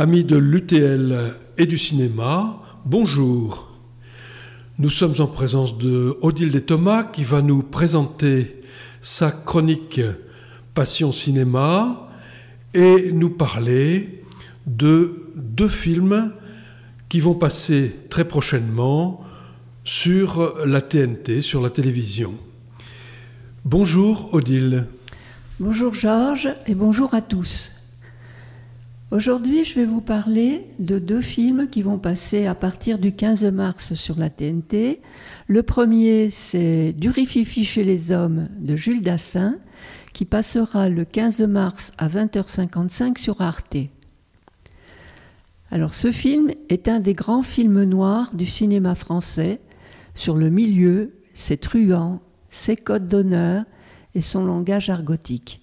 Amis de l'UTL et du cinéma, bonjour. Nous sommes en présence de Odile et Thomas qui va nous présenter sa chronique Passion Cinéma et nous parler de deux films qui vont passer très prochainement sur la TNT, sur la télévision. Bonjour Odile. Bonjour Georges et bonjour à tous. Aujourd'hui, je vais vous parler de deux films qui vont passer à partir du 15 mars sur la TNT. Le premier, c'est Du rififi chez les hommes de Jules Dassin, qui passera le 15 mars à 20h55 sur Arte. Alors, ce film est un des grands films noirs du cinéma français sur le milieu, ses truands, ses codes d'honneur et son langage argotique.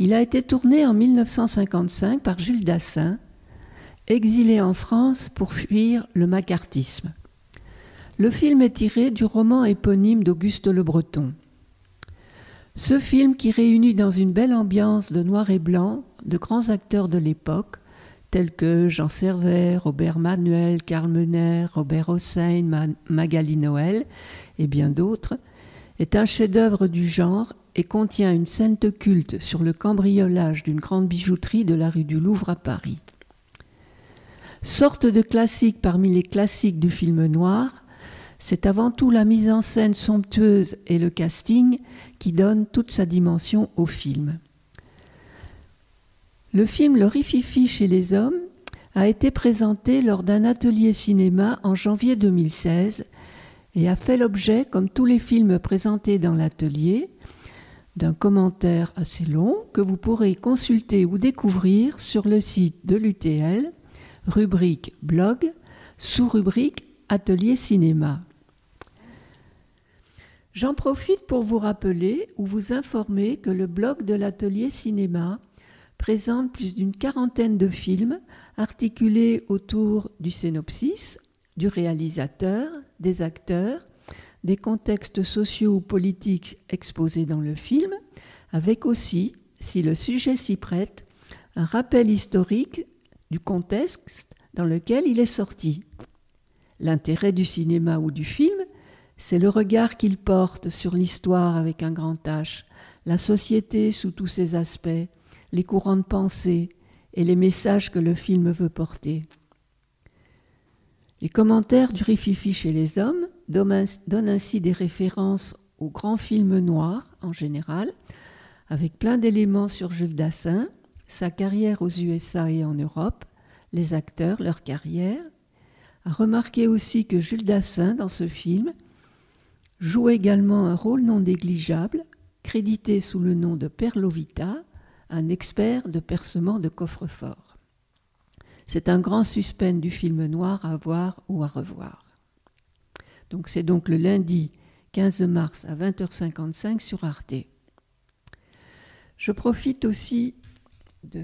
Il a été tourné en 1955 par Jules Dassin, exilé en France pour fuir le macartisme. Le film est tiré du roman éponyme d'Auguste Le Breton. Ce film qui réunit dans une belle ambiance de noir et blanc de grands acteurs de l'époque, tels que Jean Servet, Robert Manuel, Karl Menner, Robert Hossein, Magali Noël et bien d'autres, est un chef-d'œuvre du genre et contient une scène de culte sur le cambriolage d'une grande bijouterie de la rue du Louvre à Paris. Sorte de classique parmi les classiques du film noir, c'est avant tout la mise en scène somptueuse et le casting qui donnent toute sa dimension au film. Le film Le rififi chez les hommes a été présenté lors d'un atelier cinéma en janvier 2016 et a fait l'objet, comme tous les films présentés dans l'atelier, d'un commentaire assez long que vous pourrez consulter ou découvrir sur le site de l'UTL, rubrique blog, sous-rubrique Atelier cinéma. J'en profite pour vous rappeler ou vous informer que le blog de l'Atelier cinéma présente plus d'une quarantaine de films articulés autour du synopsis, du réalisateur, des acteurs, des contextes sociaux ou politiques exposés dans le film, avec aussi, si le sujet s'y prête, un rappel historique du contexte dans lequel il est sorti. L'intérêt du cinéma ou du film, c'est le regard qu'il porte sur l'histoire avec un grand H, la société sous tous ses aspects, les courants de pensée et les messages que le film veut porter. Les commentaires du rififi chez les hommes donnent ainsi des références aux grands films noirs en général, avec plein d'éléments sur Jules Dassin, sa carrière aux USA et en Europe, les acteurs, leur carrière. À remarquer aussi que Jules Dassin, dans ce film, joue également un rôle non négligeable, crédité sous le nom de Père Lovita, un expert de percement de coffre-fort. C'est un grand suspense du film noir à voir ou à revoir. Donc c'est donc le lundi 15 mars à 20h55 sur Arte. Je profite aussi de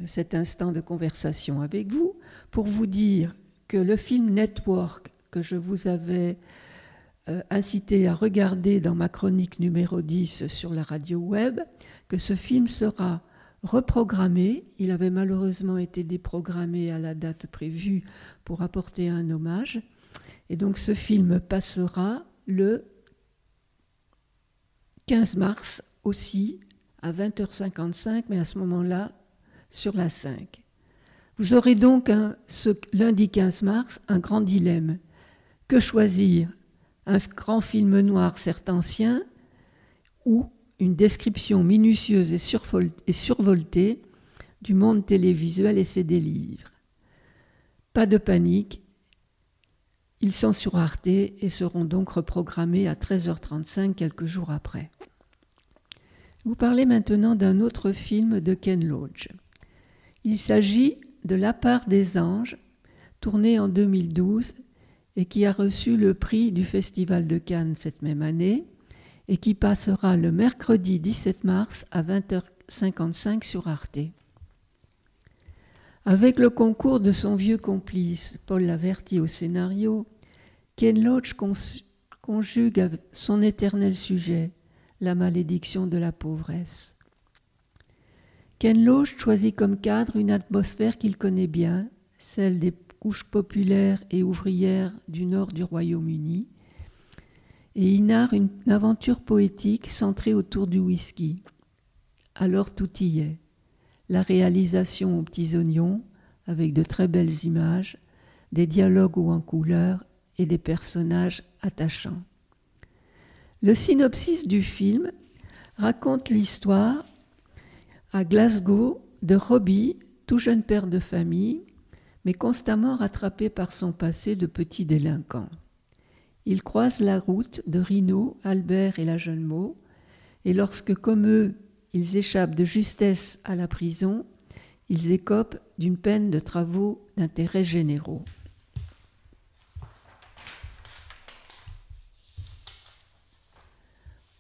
cet instant de conversation avec vous pour vous dire que le film Network que je vous avais incité à regarder dans ma chronique numéro 10 sur la radio web, que ce film sera reprogrammé. Il avait malheureusement été déprogrammé à la date prévue pour apporter un hommage. Et donc ce film passera le 15 mars aussi à 20h55, mais à ce moment-là sur la 5. Vous aurez donc ce lundi 15 mars un grand dilemme. Que choisir ? Un grand film noir certes ancien ou une description minutieuse et survoltée du monde télévisuel et ses délires. Pas de panique, ils sont sur Arte et seront donc reprogrammés à 13h35 quelques jours après. Je vous parler maintenant d'un autre film de Ken Loach. Il s'agit de La part des anges, tourné en 2012 et qui a reçu le prix du Festival de Cannes cette même année, et qui passera le mercredi 17 mars à 20h55 sur Arte. Avec le concours de son vieux complice, Paul Laverty au scénario, Ken Loach conjugue son éternel sujet, la malédiction de la pauvresse. Ken Loach choisit comme cadre une atmosphère qu'il connaît bien, celle des couches populaires et ouvrières du nord du Royaume-Uni, et il narre une aventure poétique centrée autour du whisky. Alors tout y est. La réalisation aux petits oignons, avec de très belles images, des dialogues hauts en couleur et des personnages attachants. Le synopsis du film raconte l'histoire à Glasgow de Robbie, tout jeune père de famille, mais constamment rattrapé par son passé de petit délinquant. Il croise la route de Rino, Albert et la jeune Maud, et lorsque, comme eux, ils échappent de justesse à la prison, ils écopent d'une peine de travaux d'intérêt généraux.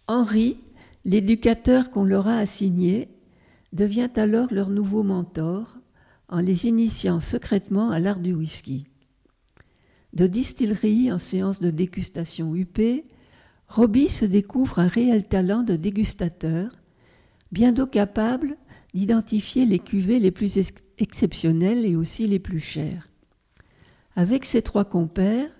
Henri, l'éducateur qu'on leur a assigné, devient alors leur nouveau mentor en les initiant secrètement à l'art du whisky. De distillerie en séance de dégustation huppée, Robbie se découvre un réel talent de dégustateur, bientôt capable d'identifier les cuvées les plus exceptionnelles et aussi les plus chères. Avec ses 3 compères,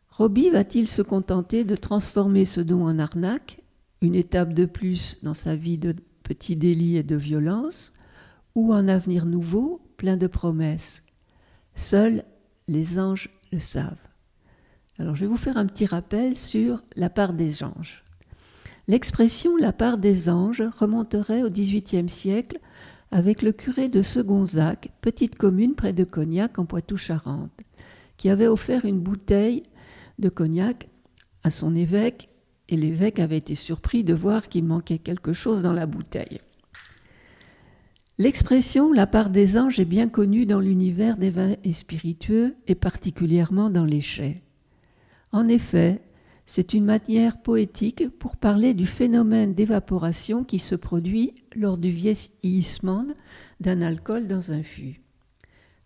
Robbie va-t-il se contenter de transformer ce don en arnaque, une étape de plus dans sa vie de petit délit et de violence, ou un avenir nouveau, plein de promesses? Seuls les anges le savent. Alors je vais vous faire un petit rappel sur la part des anges. L'expression « la part des anges » remonterait au XVIIIe siècle avec le curé de Segonzac, petite commune près de Cognac en Poitou-Charentes, qui avait offert une bouteille de cognac à son évêque, et l'évêque avait été surpris de voir qu'il manquait quelque chose dans la bouteille. L'expression « la part des anges » est bien connue dans l'univers des vins et spiritueux, et particulièrement dans les chais. En effet, c'est une manière poétique pour parler du phénomène d'évaporation qui se produit lors du vieillissement d'un alcool dans un fût.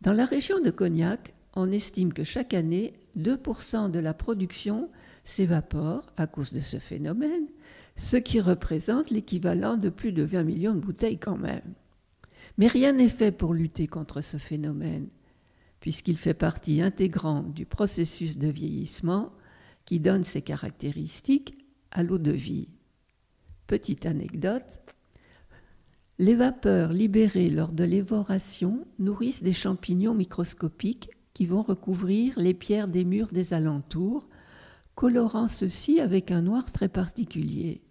Dans la région de Cognac, on estime que chaque année, 2% de la production s'évapore à cause de ce phénomène, ce qui représente l'équivalent de plus de 20 millions de bouteilles quand même. Mais rien n'est fait pour lutter contre ce phénomène, puisqu'il fait partie intégrante du processus de vieillissement qui donne ses caractéristiques à l'eau de vie. Petite anecdote, les vapeurs libérées lors de l'évaporation nourrissent des champignons microscopiques qui vont recouvrir les pierres des murs des alentours, colorant ceux-ci avec un noir très particulier.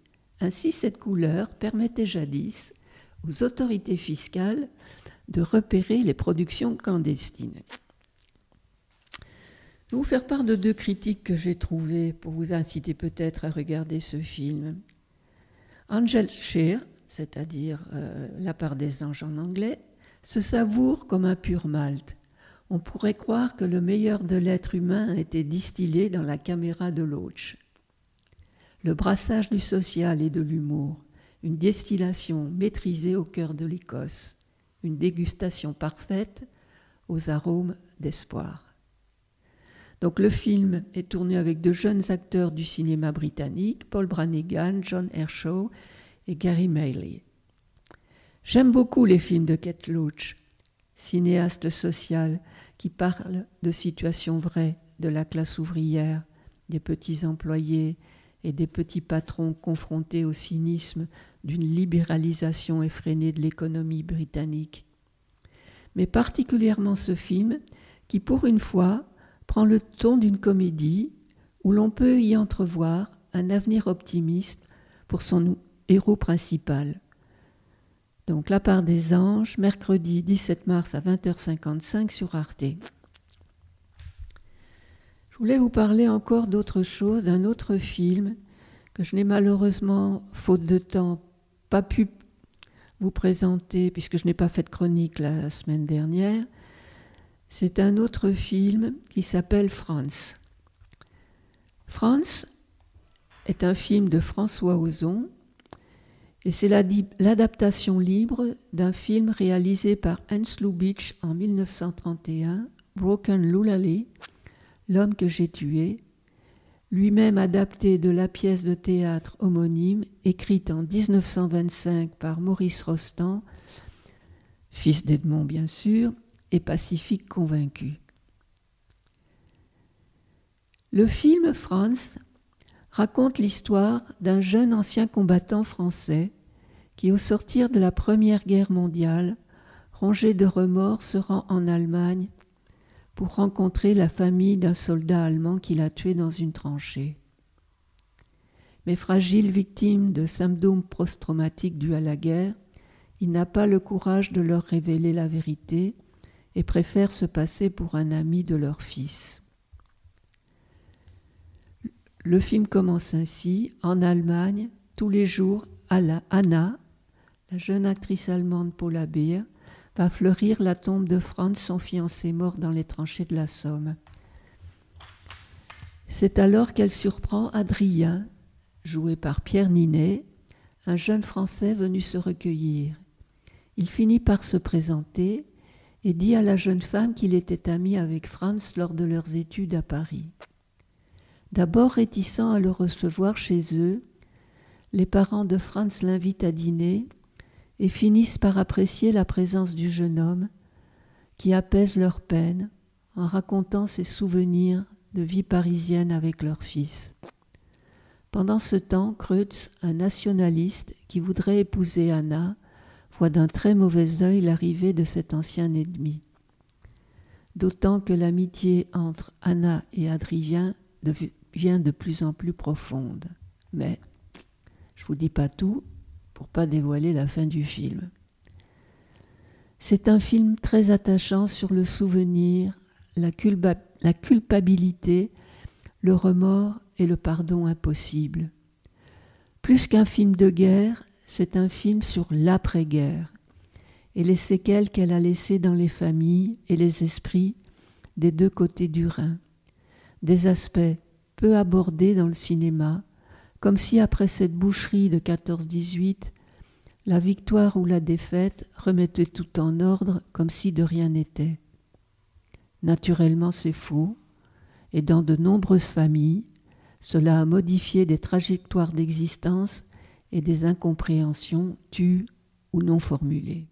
Ainsi, cette couleur permettait jadis aux autorités fiscales de repérer les productions clandestines. Je vais vous faire part de 2 critiques que j'ai trouvées pour vous inciter peut-être à regarder ce film. Angel Shear, c'est-à-dire La part des anges en anglais, se savoure comme un pur malt. On pourrait croire que le meilleur de l'être humain a été distillé dans la caméra de Loach. Le brassage du social et de l'humour, une distillation maîtrisée au cœur de l'Écosse, une dégustation parfaite aux arômes d'espoir. Donc le film est tourné avec 2 jeunes acteurs du cinéma britannique, Paul Brannigan, John Ershaw et Gary Maley. J'aime beaucoup les films de Ken Loach, cinéaste social qui parle de situations vraies de la classe ouvrière, des petits employés et des petits patrons confrontés au cynisme d'une libéralisation effrénée de l'économie britannique. Mais particulièrement ce film qui, pour une fois, prend le ton d'une comédie où l'on peut y entrevoir un avenir optimiste pour son héros principal. Donc, La part des anges, mercredi 17 mars à 20h55 sur Arte. Je voulais vous parler encore d'autre chose, d'un autre film que je n'ai malheureusement, faute de temps, pas pu vous présenter puisque je n'ai pas fait de chronique la semaine dernière. C'est un autre film qui s'appelle Franz. Franz est un film de François Ozon et c'est l'adaptation libre d'un film réalisé par Hans Lubitsch en 1931, Broken Lullaby, L'homme que j'ai tué, lui-même adapté de la pièce de théâtre homonyme écrite en 1925 par Maurice Rostand fils d'Edmond bien sûr, et pacifique convaincu. Le film Franz raconte l'histoire d'un jeune ancien combattant français qui, au sortir de la Première Guerre mondiale, rongé de remords, se rend en Allemagne pour rencontrer la famille d'un soldat allemand qu'il a tué dans une tranchée. Mais fragile victime de symptômes post-traumatiques dus à la guerre, il n'a pas le courage de leur révéler la vérité et préfère se passer pour un ami de leur fils. Le film commence ainsi. En Allemagne, tous les jours, Anna, la jeune actrice allemande Paula Beer, va fleurir la tombe de Franz, son fiancé mort dans les tranchées de la Somme. C'est alors qu'elle surprend Adrien, joué par Pierre Ninet, un jeune Français venu se recueillir. Il finit par se présenter et dit à la jeune femme qu'il était ami avec Franz lors de leurs études à Paris. D'abord réticents à le recevoir chez eux, les parents de Franz l'invitent à dîner et finissent par apprécier la présence du jeune homme qui apaise leur peine en racontant ses souvenirs de vie parisienne avec leur fils. Pendant ce temps, Kreutz, un nationaliste qui voudrait épouser Anna, voit d'un très mauvais œil l'arrivée de cet ancien ennemi. D'autant que l'amitié entre Anna et Adrien devient de plus en plus profonde. Mais je ne vous dis pas tout pour pas dévoiler la fin du film. C'est un film très attachant sur le souvenir, la culpabilité, le remords et le pardon impossible. Plus qu'un film de guerre, c'est un film sur l'après-guerre et les séquelles qu'elle a laissées dans les familles et les esprits des deux côtés du Rhin. Des aspects peu abordés dans le cinéma, comme si après cette boucherie de 14-18, la victoire ou la défaite remettait tout en ordre comme si de rien n'était. Naturellement, c'est faux, et dans de nombreuses familles, cela a modifié des trajectoires d'existence et des incompréhensions tues ou non formulées.